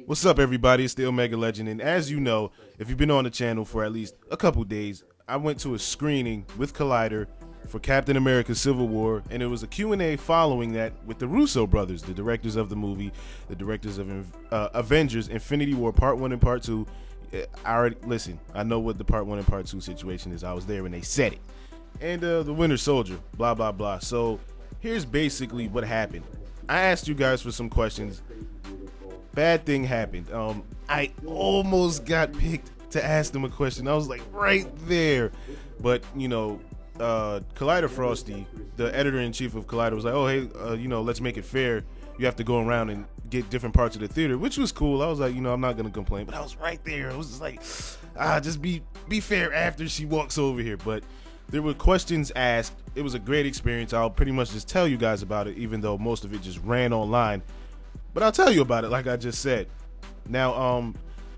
What's up, everybody? It's the Omega Legend, and as you know, if you've been on the channel for at least a couple days, I went to a screening with Collider for Captain America: Civil War, and it was a Q&A following that with the Russo brothers, the directors of the movie, the directors of Avengers: Infinity War Part 1 and Part 2. I know what the Part 1 and Part 2 situation is. I was there when they said it. And the Winter Soldier, blah, blah, blah. So here's basically what happened. I asked you guys for some questions. Bad thing happened. I almost got picked to ask them a question. I was like right there. But, Collider Frosty, the editor-in-chief of Collider, was like, oh, hey, let's make it fair. You have to go around and get different parts of the theater, which was cool. I was like, I'm not going to complain. But I was right there. I was just like, just be fair after she walks over here. But there were questions asked. It was a great experience. I'll pretty much just tell you guys about it, even though most of it just ran online. But I'll tell you about it, like I just said. Now,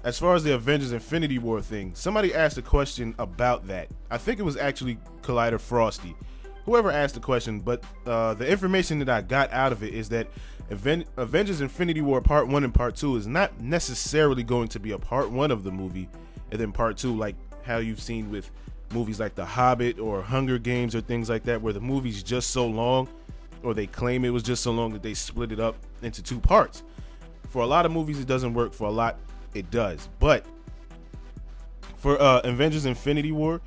as far as the Avengers Infinity War thing, somebody asked a question about that. I think it was actually Collider Frosty, whoever asked the question. But the information that I got out of it is that Avengers Infinity War Part 1 and Part 2 is not necessarily going to be a Part 1 of the movie, and then Part 2, like how you've seen with movies like The Hobbit or Hunger Games or things like that, where the movie's just so long, or they claim it was just so long that they split it up into two parts. For a lot of movies, it doesn't work. For a lot, it does. But for Avengers Infinity War,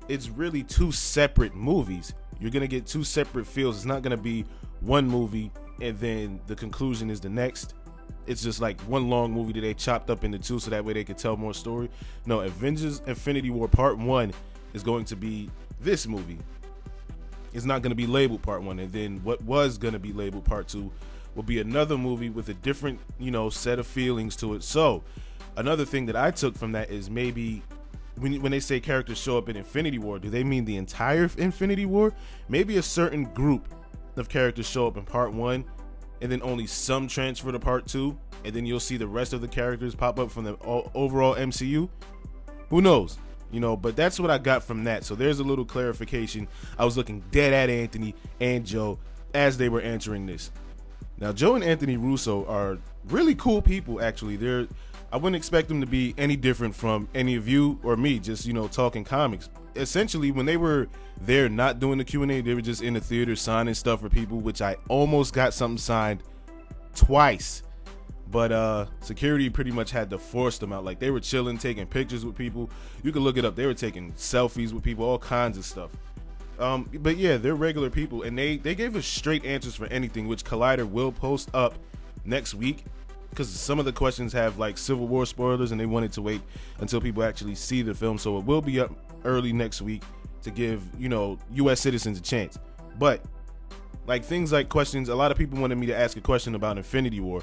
it's really two separate movies. You're going to get two separate feels. It's not going to be one movie and then the conclusion is the next. It's just like one long movie that they chopped up into two so that way they could tell more story. No, Avengers Infinity War Part 1 is going to be this movie. It's not going to be labeled Part 1, and then what was going to be labeled Part 2 will be another movie with a different, set of feelings to it. So another thing that I took from that is maybe when they say characters show up in Infinity War, do they mean the entire Infinity War? Maybe a certain group of characters show up in Part 1 and then only some transfer to Part 2, and then you'll see the rest of the characters pop up from the overall MCU. Who knows? But that's what I got from that. So there's a little clarification. I was looking dead at Anthony and Joe as they were answering this. Now, Joe and Anthony Russo are really cool people, actually. I wouldn't expect them to be any different from any of you or me, just, talking comics. Essentially, when they were there not doing the Q&A, they were just in the theater signing stuff for people, which I almost got something signed twice. But security pretty much had to force them out. Like, they were chilling, taking pictures with people. You can look it up. They were taking selfies with people, all kinds of stuff. But yeah, they're regular people, and they gave us straight answers for anything, which Collider will post up next week, because some of the questions have like Civil War spoilers, and they wanted to wait until people actually see the film. So it will be up early next week to give, U.S. citizens a chance. But like things like questions, a lot of people wanted me to ask a question about Infinity War.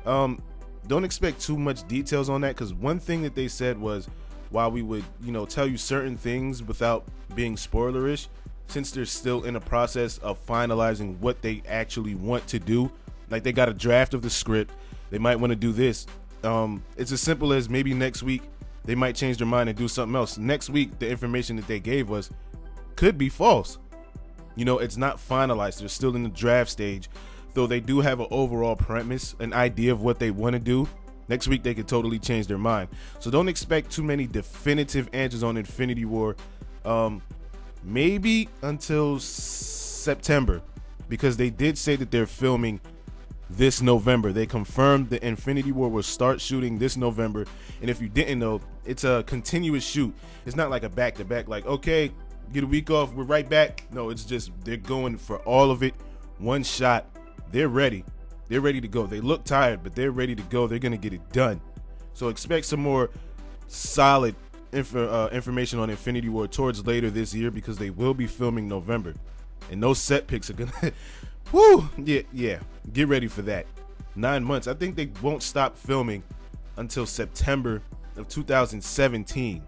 Don't expect too much details on that, because one thing that they said was, while we would, tell you certain things without being spoilerish, since they're still in the process of finalizing what they actually want to do, like they got a draft of the script, they might want to do this. It's as simple as maybe next week they might change their mind and do something else. Next week, the information that they gave us could be false. It's not finalized. They're still in the draft stage. Though they do have an overall premise, an idea of what they want to do. Next week, they could totally change their mind. So don't expect too many definitive answers on Infinity War. Maybe until September, because they did say that they're filming this November. They confirmed that Infinity War will start shooting this November. And if you didn't know, it's a continuous shoot. It's not like a back-to-back, like, okay, get a week off, we're right back. No, it's just they're going for all of it, one shot. They're ready. They're ready to go. They look tired, but they're ready to go. They're going to get it done. So expect some more solid information on Infinity War towards later this year, because they will be filming November. And those set pics are going to... Woo! Yeah. Get ready for that. 9 months. I think they won't stop filming until September of 2017.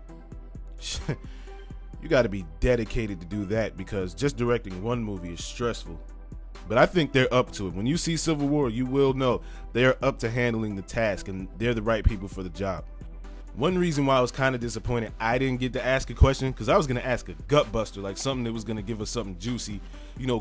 You got to be dedicated to do that, because just directing one movie is stressful. But I think they're up to it. When you see Civil War, you will know they're up to handling the task, and they're the right people for the job. One reason why I was kind of disappointed I didn't get to ask a question, because I was going to ask a gut buster, like something that was going to give us something juicy,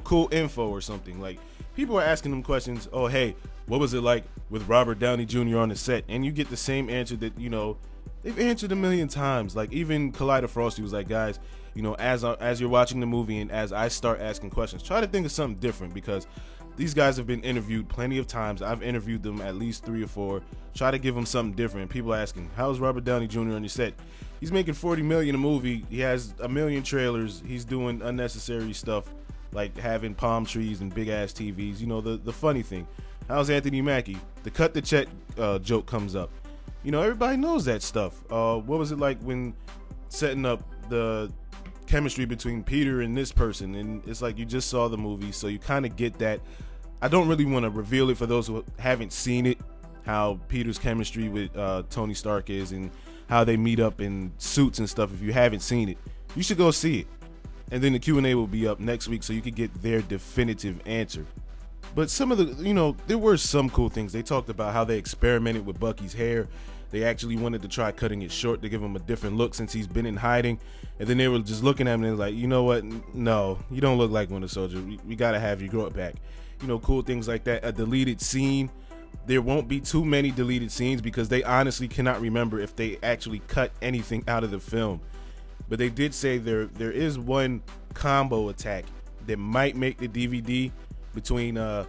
cool info or something. Like, people are asking them questions. Oh, hey, what was it like with Robert Downey Jr. on the set? And you get the same answer that, you know, they've answered a million times. Like, even Collider Frosty was like, guys, you know, as you're watching the movie and as I start asking questions, try to think of something different, because these guys have been interviewed plenty of times. I've interviewed them at least 3 or 4. Try to give them something different. People are asking, how's Robert Downey Jr. on your set? He's making $40 million a movie. He has a million trailers. He's doing unnecessary stuff like having palm trees and big ass TVs. You know, the funny thing. How's Anthony Mackie? The cut the check joke comes up. You know, everybody knows that stuff. What was it like when setting up the chemistry between Peter and this person? And it's like, you just saw the movie, so you kind of get that. I don't really want to reveal it for those who haven't seen it, how Peter's chemistry with Tony Stark is and how they meet up in suits and stuff. If you haven't seen it, you should go see it. And then the Q&A will be up next week, so you can get their definitive answer. But some of the, you know, there were some cool things. They talked about how they experimented with Bucky's hair. They actually wanted to try cutting it short to give him a different look since he's been in hiding. And then they were just looking at him and they were like, you know what? No, you don't look like Winter Soldier. We got to have you grow it back. You know, cool things like that. A deleted scene. There won't be too many deleted scenes because they honestly cannot remember if they actually cut anything out of the film. But they did say there is one combo attack that might make the DVD between who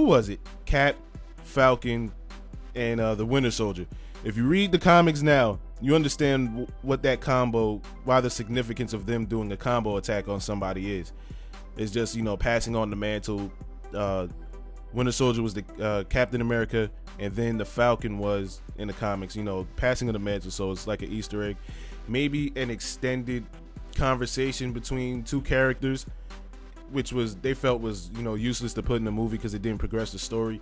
was it? Cap, Falcon, and the Winter Soldier. If you read the comics now, you understand what that combo, why the significance of them doing a combo attack on somebody is. It's just, you know, passing on the mantle. Winter Soldier was the Captain America, and then the Falcon was in the comics, you know, passing of the mantle. So it's like an Easter egg. Maybe an extended conversation between two characters, which was they felt was, you know, useless to put in the movie because it didn't progress the story.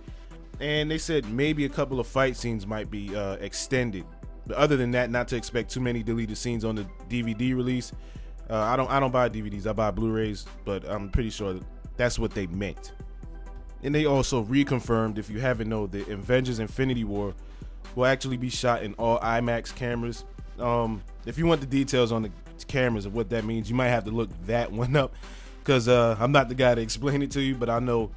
And they said maybe a couple of fight scenes might be extended. But other than that, not to expect too many deleted scenes on the DVD release. I don't buy DVDs, I buy Blu-rays, but I'm pretty sure that's what they meant. And they also reconfirmed, if you haven't known, the Avengers Infinity War will actually be shot in all IMAX cameras. If you want the details on the cameras of what that means, you might have to look that one up, because I'm not the guy to explain it to you, but I know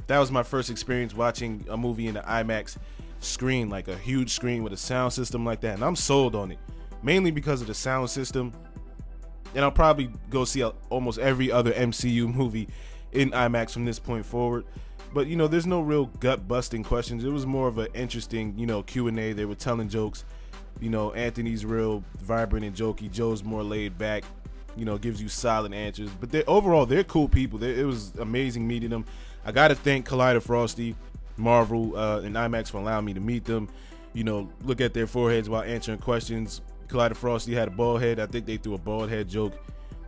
that was my first experience watching a movie in the IMAX screen, like a huge screen with a sound system like that, and I'm sold on it, mainly because of the sound system. And I'll probably go see almost every other MCU movie in IMAX from this point forward. But, you know, there's no real gut-busting questions. It was more of an interesting, you know, Q&A. They were telling jokes. You know, Anthony's real vibrant and jokey. Joe's more laid back, you know, gives you solid answers. But overall, they're cool people. It was amazing meeting them. I got to thank Collider Frosty, Marvel, and IMAX for allowing me to meet them. You know, look at their foreheads while answering questions. Collider Frosty had a bald head. I think they threw a bald head joke.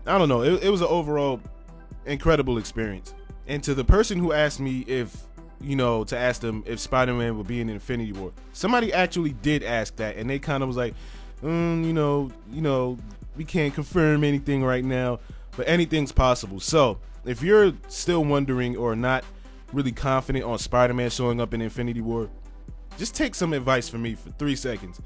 I don't know. It was an overall incredible experience. And to the person who asked me if, you know, to ask them if Spider-Man would be in Infinity War, somebody actually did ask that, and they kind of was like, you know, we can't confirm anything right now, but anything's possible. So if you're still wondering or not really confident on Spider-Man showing up in Infinity War, just take some advice from me for 3 seconds.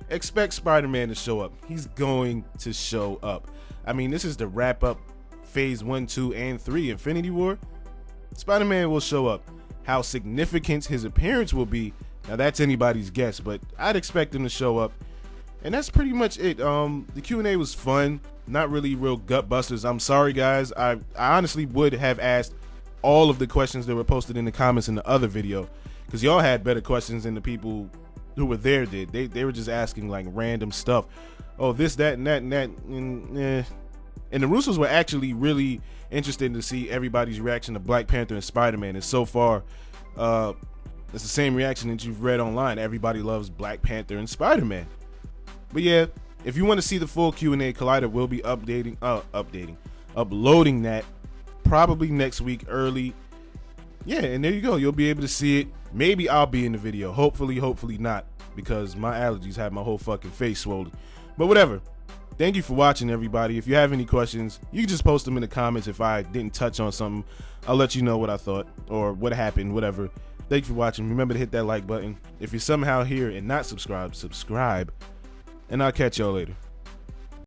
Expect Spider-Man to show up. He's going to show up. I mean, this is the wrap up phase 1, 2, and 3 Infinity War. Spider-Man will show up. How significant his appearance will be, now that's anybody's guess, but I'd expect him to show up. And that's pretty much it. The Q&A was fun, not really real gut busters. I'm sorry, guys. I honestly would have asked all of the questions that were posted in the comments in the other video, because y'all had better questions than the people who were there did. They were just asking like random stuff. Oh, this, that, and that, and that. And the Russos were actually really interested to see everybody's reaction to Black Panther and Spider-Man. And so far, it's the same reaction that you've read online. Everybody loves Black Panther and Spider-Man. But yeah, if you want to see the full Q&A, Collider will be uploading that probably next week early. Yeah, and there you go. You'll be able to see it. Maybe I'll be in the video. Hopefully not, because my allergies have my whole fucking face swollen. But whatever. Thank you for watching, everybody. If you have any questions, you can just post them in the comments. If I didn't touch on something, I'll let you know what I thought or what happened, whatever. Thank you for watching. Remember to hit that like button. If you're somehow here and not subscribed, subscribe. And I'll catch y'all later.